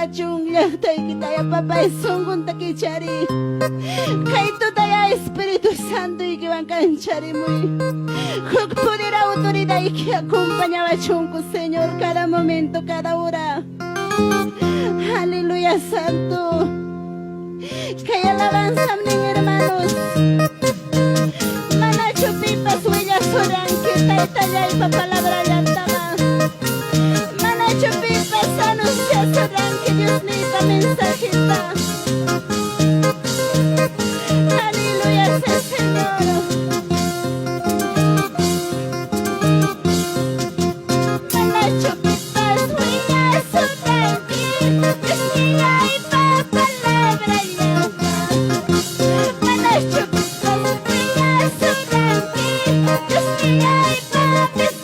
achung llaqtay kitaya papay sungun takichari kaito taya Espíritu Santo y que van canchari muy huk poder autoridad y que acompañaba chunco Señor cada momento cada hora. Aleluya Santo, que alabanza mi hermanos. Manacho pipas huellas oran que taitaya y pa palabra yantama. Manacho pipas anuncias oran que Dios me da mensajita. Aleluya sea Señor. Manacho pipas huellas oran que Dios me da y pa palabra yantama. Manacho pipas huellas oran que Dios me da y pa mensajita.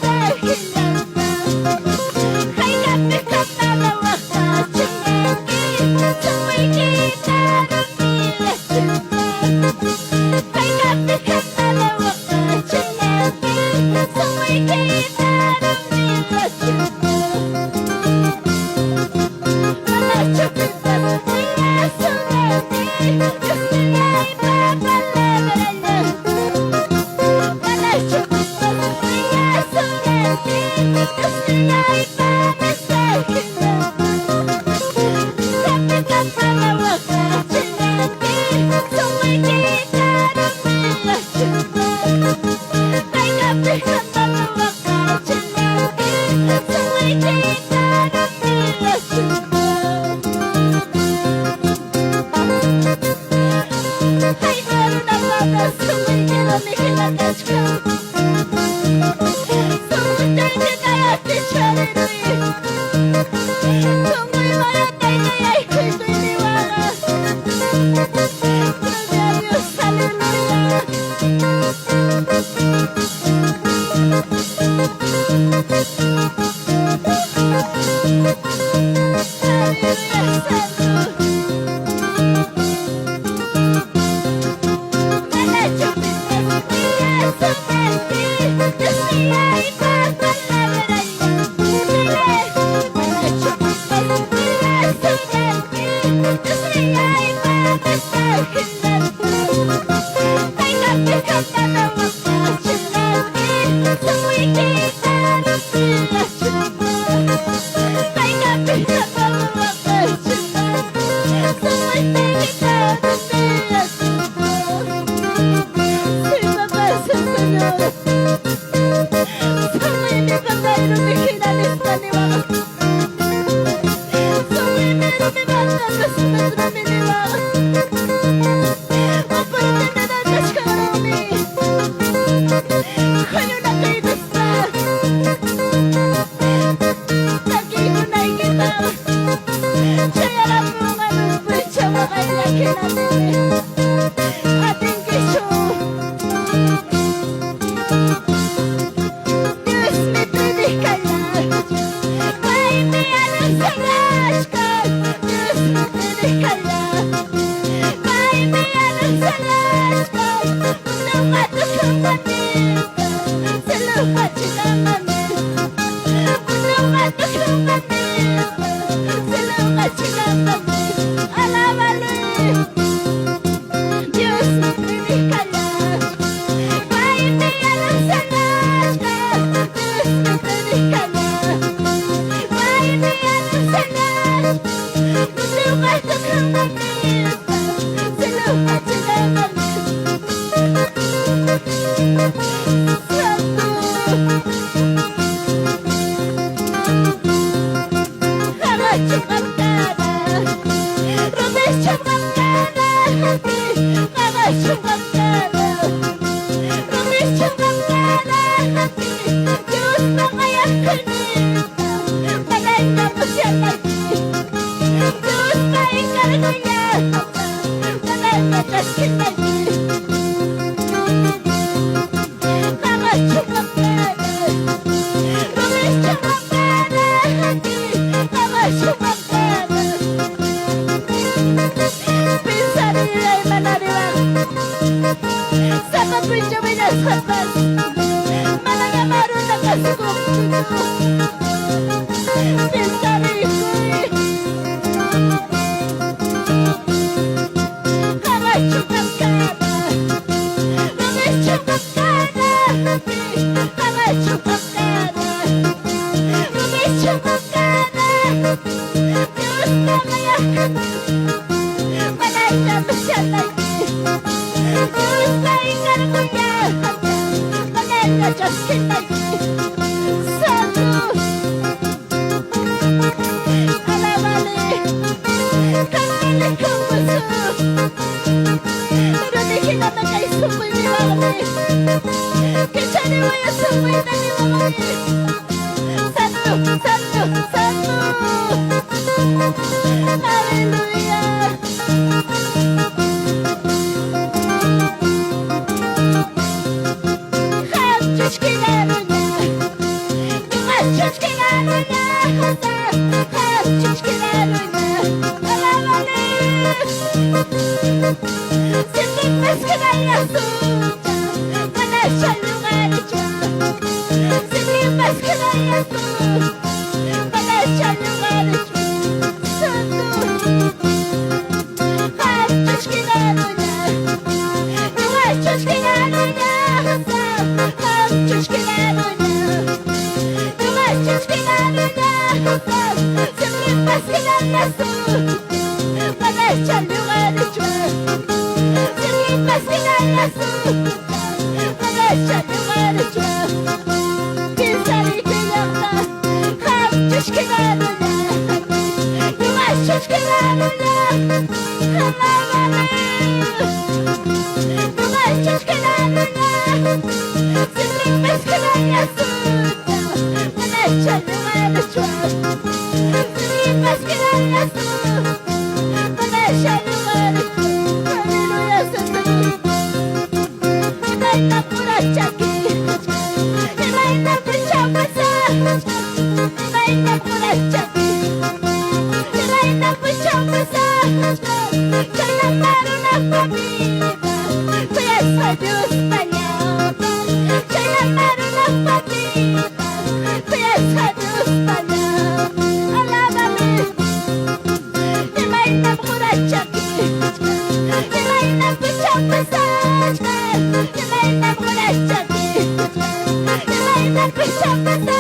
Diyos na kaya Malaya mo siya lagi Diyos na ingat ko yan Malaya Diyos kinagi Santo Alamali Kamali kong puso Pero di kinamay kay sumoy ni Mami Kichani mo yung sumoy na ni Mami Santo, Santo, Santo Hallelujah Diyos kilala niya Diyos kilala niya Diyos kilala niya Alalalis Sinipas ka na yasun Manasya lugar siya Sinipas ka na yasun Manasya lugar siya Santo Diyos kilala niya Diyos kilala niya Diyos kilala niya Diyos kilala niya Sinipas ka na yasun Manasya lugar siya Sinipas ka na yasun Manasya lugar siya Kinsari kiyakta Diyos kilala niya Diyos kilala niya Diyos kilala niya Sinipas ka na yasun Manasya lugar siya Sinipas ka na yasun Manasya lugar siya Hallelujah Santo Himay na kurachaki Himay na kuchapasa Himay na kurachaki Himay na kuchapasa Kaya meron na pamilya Kaya sa Diyos panyapa Kaya meron na pamilya Kaya sa Diyos panyapa Alabami Himay na kurachaki Himay na kuchapasa Himay na kurachaki Himay na kuchapasa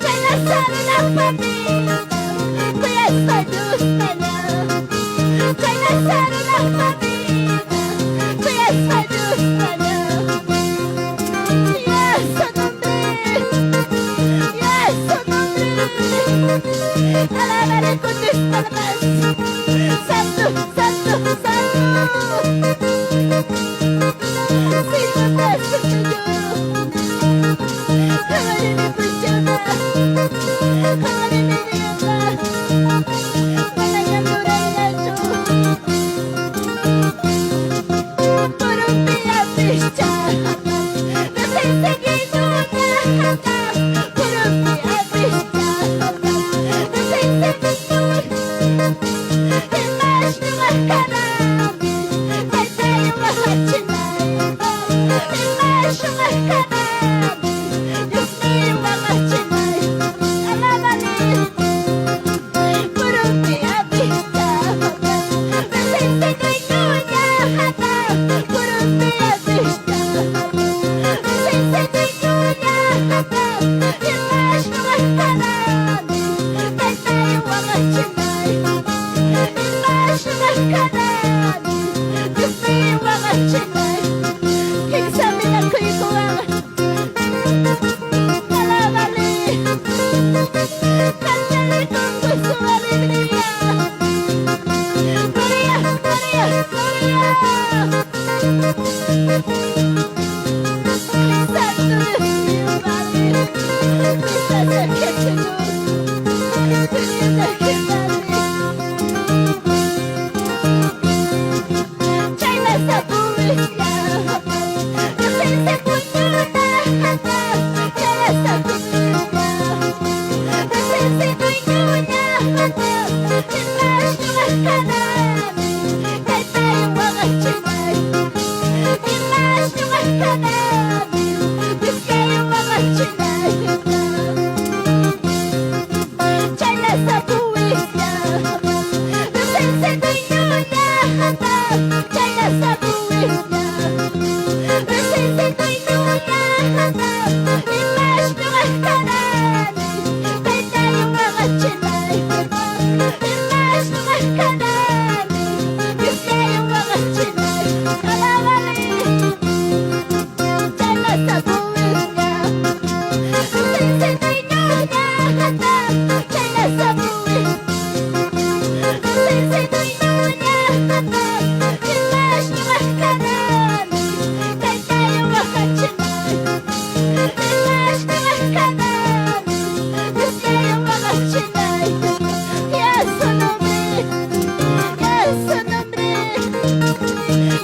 Kaya meron na pamilya Kaya sa Diyos panyapa Kaya meron na pamilya Kaya sa Diyos panyapa Yes, sa nombre Yes, sa nombre Alabaré con tus palmas Santo, Santo, Santo Señor nuestro Señor Hallelujah,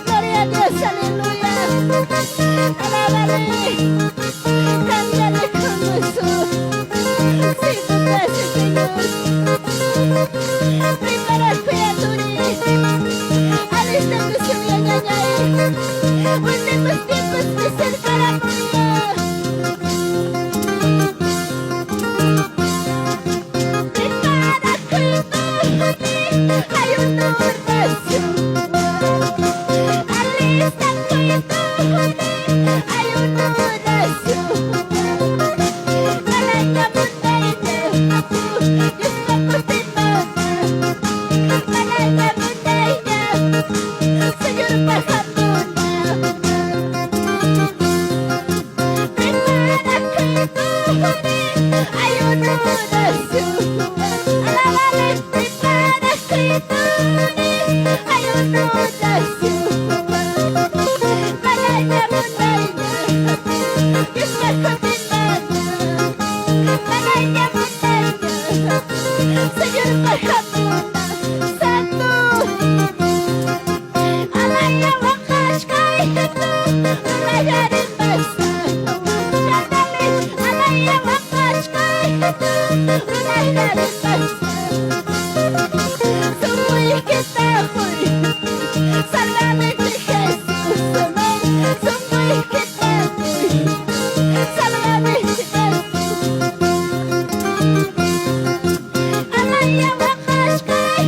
Gloria a Dios, aleluya. Alábale. Cántale como Jesús. Sí, tú puedes, Señor. Prepara criatura. Alista que se me engañe. Últimos tiempos me cercará morir. Prepara criatura. Hay un oración. Alista criatura. Hay una oración. Para la montaña, Dios va por ti, mamá. Para la montaña, Señor baja por prepara criatura. Hay una oración. Alábale, prepara criatura. Hay una oración. Para la montaña, Dios baja por para la montaña, Señor baja por santo. Alaya wakashkai, runayare basa. Cántale, alaya wakashkai, runayare basa. Sumuy kita hoy, sálvame de Jesús, amén. Sumuy kita hoy, sálvame de Jesús. Alaya wakashkai,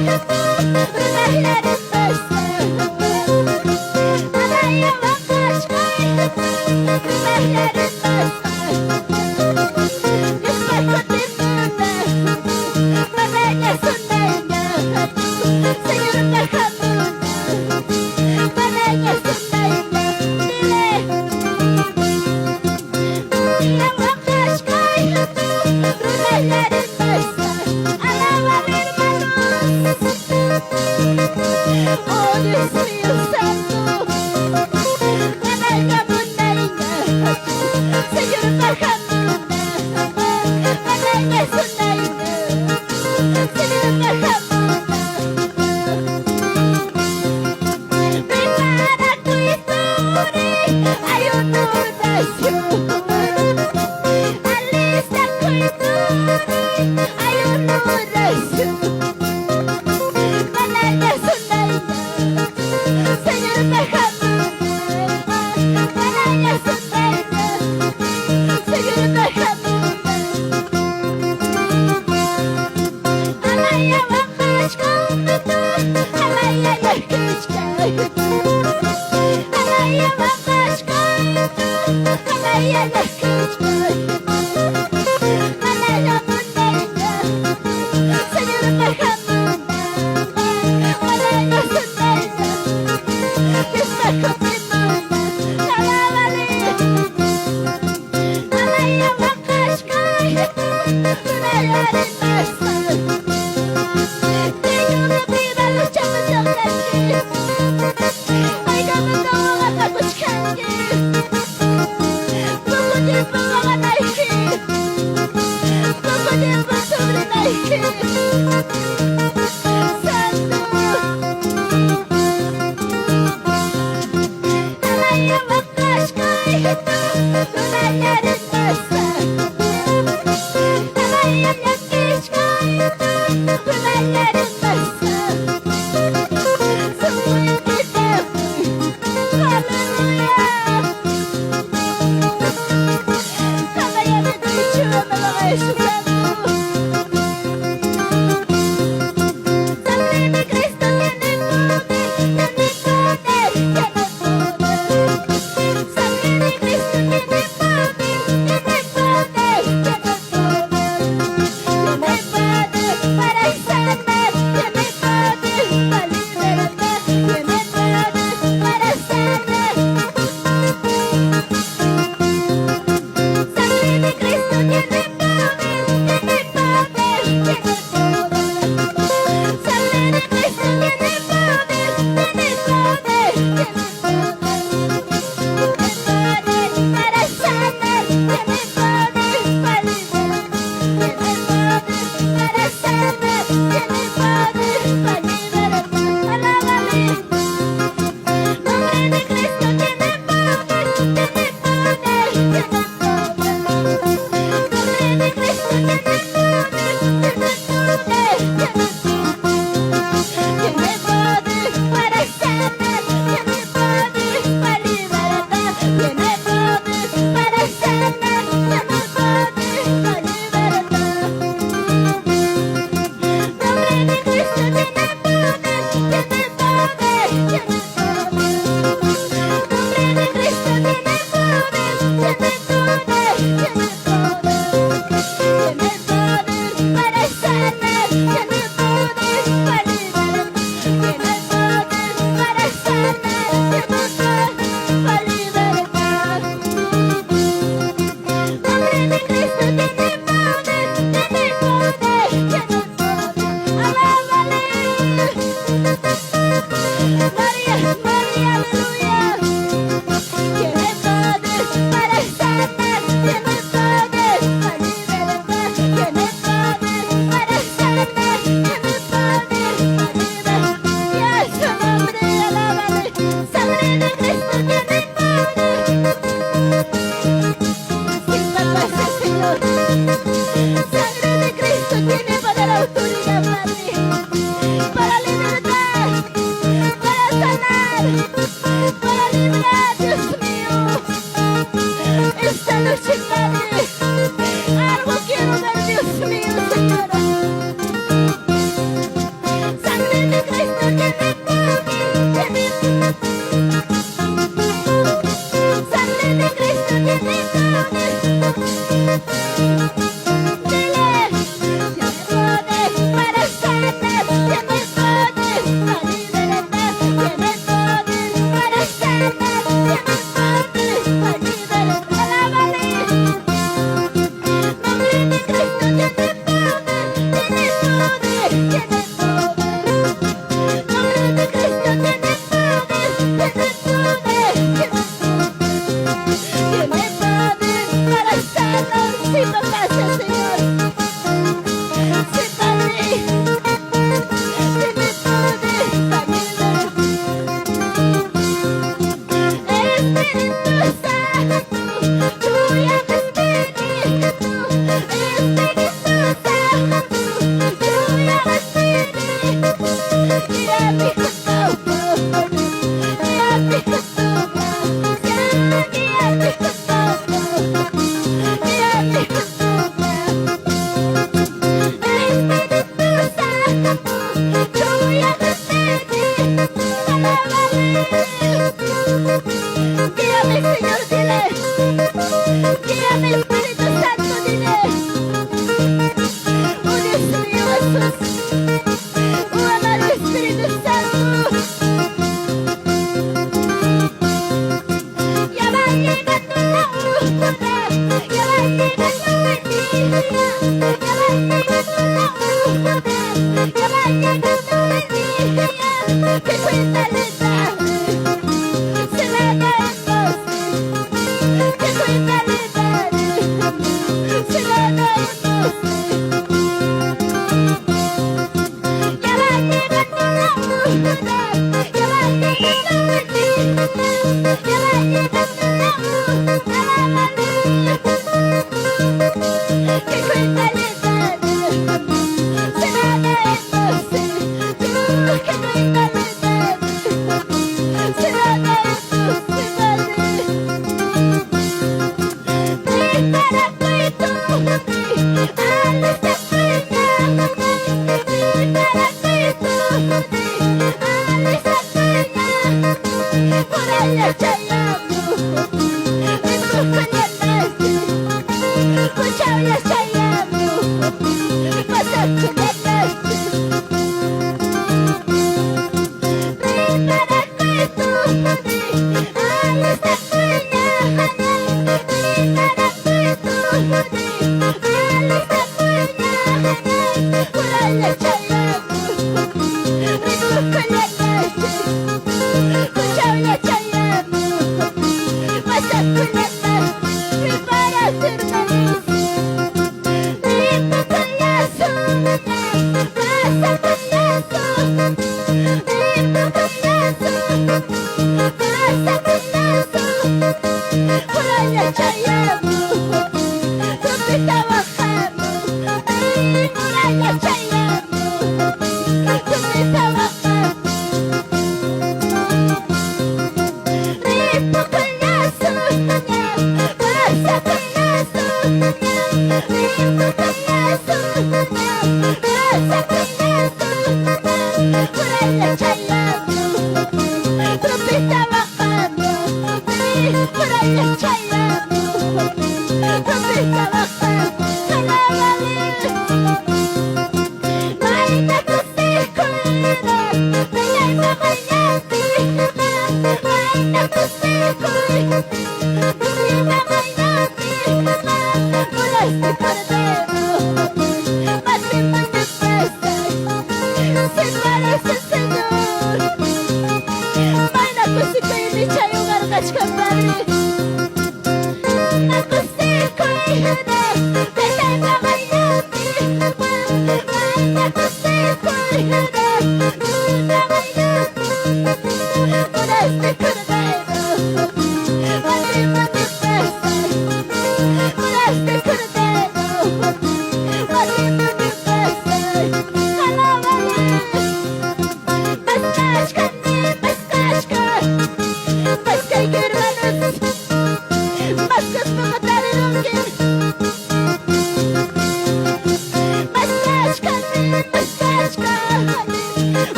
runayare basa. Alaya wakashkai, runayare basa. Dios bajo ti manda, madanya sundanya. Señor baja manda, madanya sundanya. Dile, alaya wakashkai, runayare basa. Alábale, hermanos. Oh Dios mío santo, Alaya montaña, Señor baja manda, Alaya montaña, Señor baja manda. Prepara tu historia, hay una oración. Alista tu historia, hay una oración. Alaya montaña, Señor baja manda, Alaya montaña, Señor baja manda. Alaya wakashkai, alaya yakashkai. Alaya wakashkai, alaya yakashkai. Alaya montaña, Señor baja manda, alaya montaña, Dios baja mi manda. Alábale. Alaya wakashkai, runayare basa. Tengo una vida luchando sobre ti.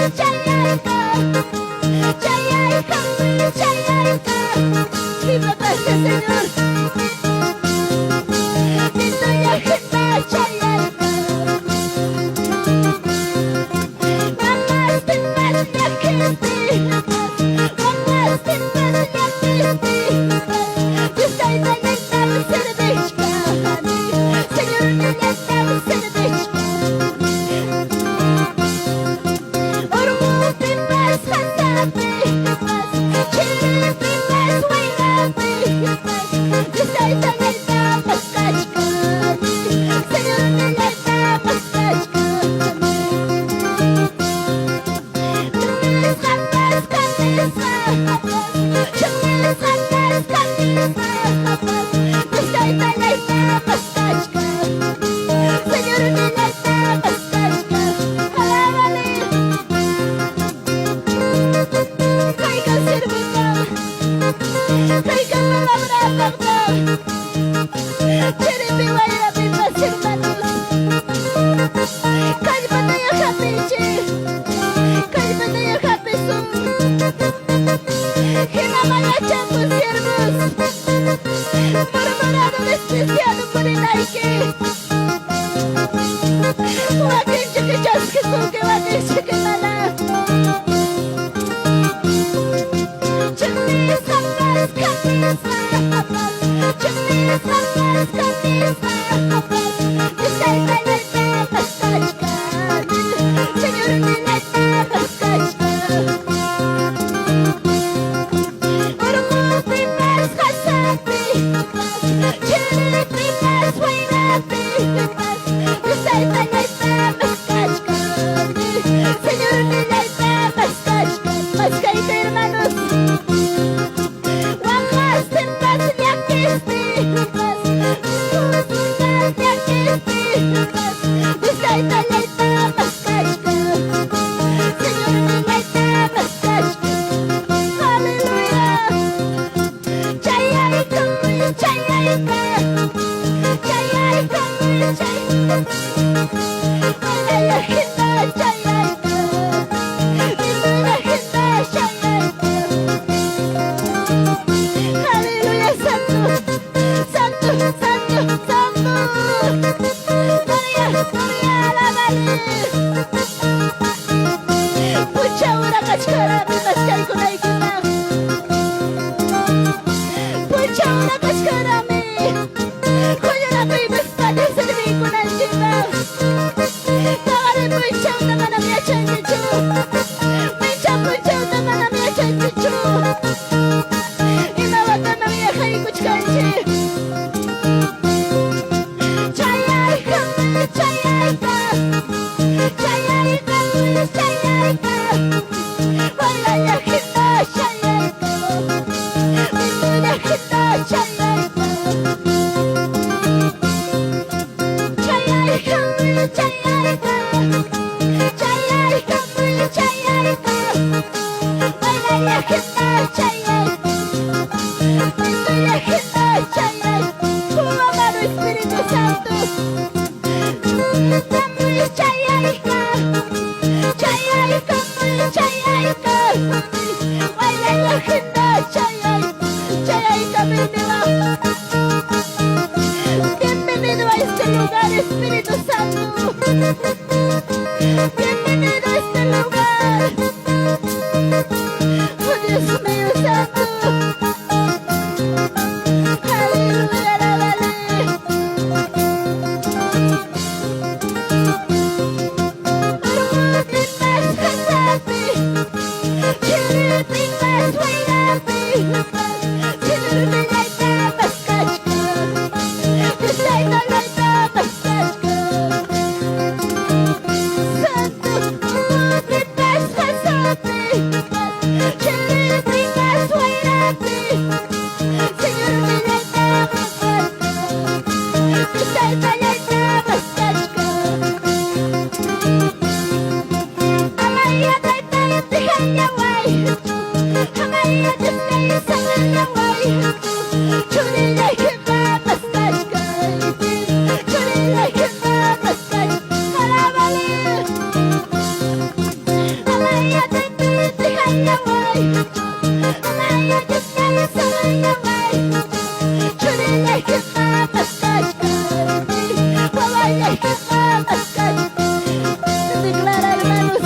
Chayayka Amado Espíritu Santo, bienvenido a este lugar, Espíritu Santo. Bienvenido a este lugar. Oh Dios mío santo. Aleluya, alábale. Declara, hermanos,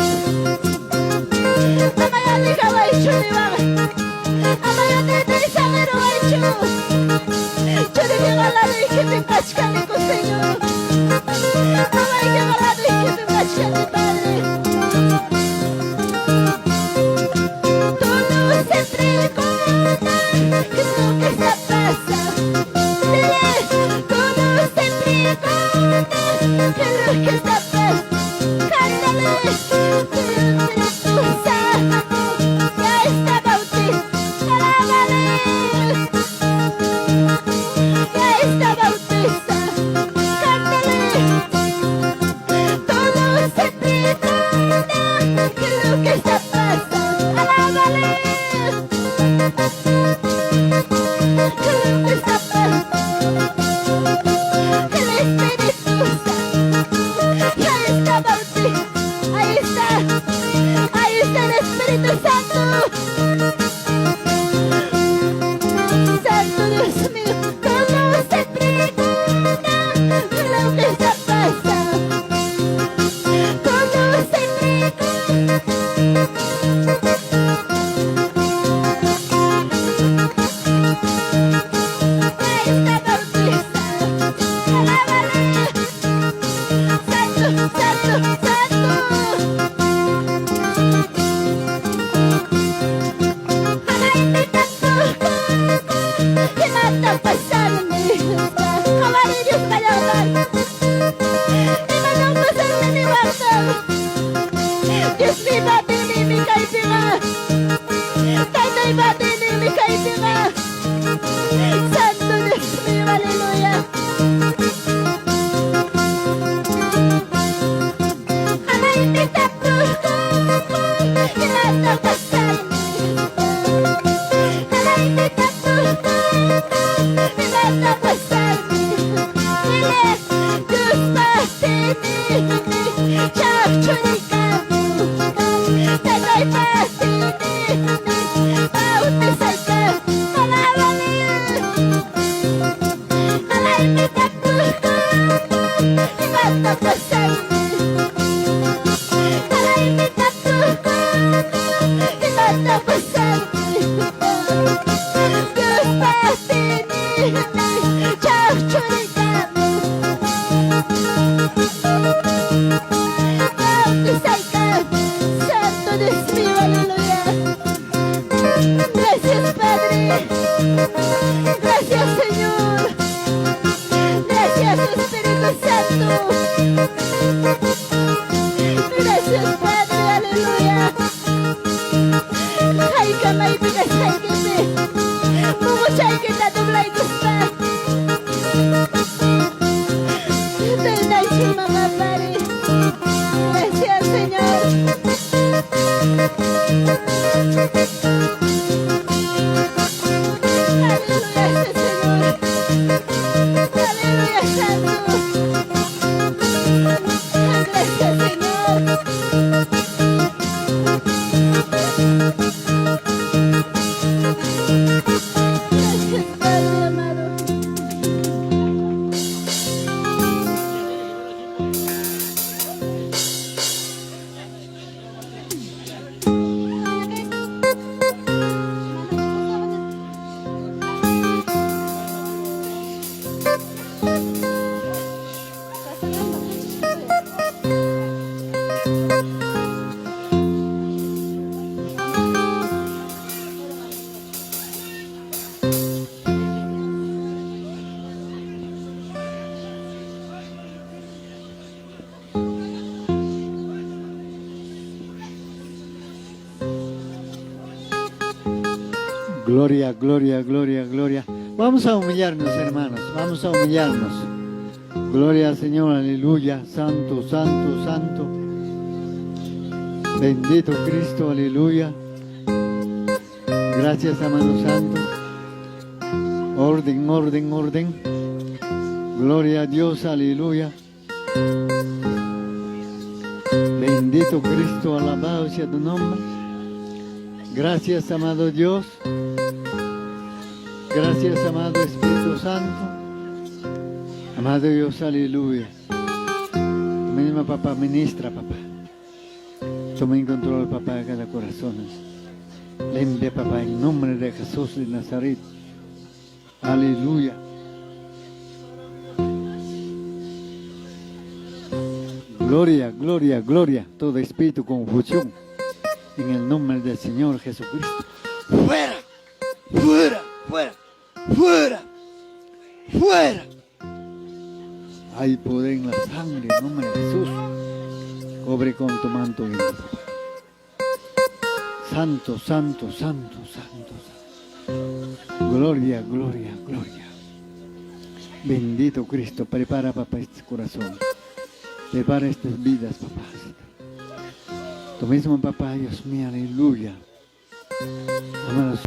Santo Dios mío, aleluya. Gloria, gloria, gloria, gloria. Vamos a humillarnos, hermanos. Vamos a humillarnos. Gloria al Señor, aleluya. Santo, santo, santo. Bendito Cristo, aleluya. Gracias, amado Santo. Orden, orden, orden. Gloria a Dios, aleluya. Bendito Cristo, alabado sea tu nombre. Gracias, amado Dios. Gracias, amado Espíritu Santo. Amado Dios, aleluya. Tú mismo, papá, ministra, papá. Toma en control, papá, de cada corazón. Limpia, papá, en nombre de Jesús de Nazaret. Aleluya. Gloria, gloria, gloria. Todo espíritu, confusión. En el nombre del Señor Jesucristo. ¡Fuera! ¡Fuera! ¡Fuera! ¡Fuera! ¡Fuera! Hay poder en la sangre, en nombre de Jesús. Cobre con tu manto limpio. Santo, santo, santo, santo, santo. Gloria, gloria, gloria. Bendito Cristo, prepara, papá, este corazón. Prepara estas vidas, papá. Tú mismo, papá, Dios mío, aleluya. Amados.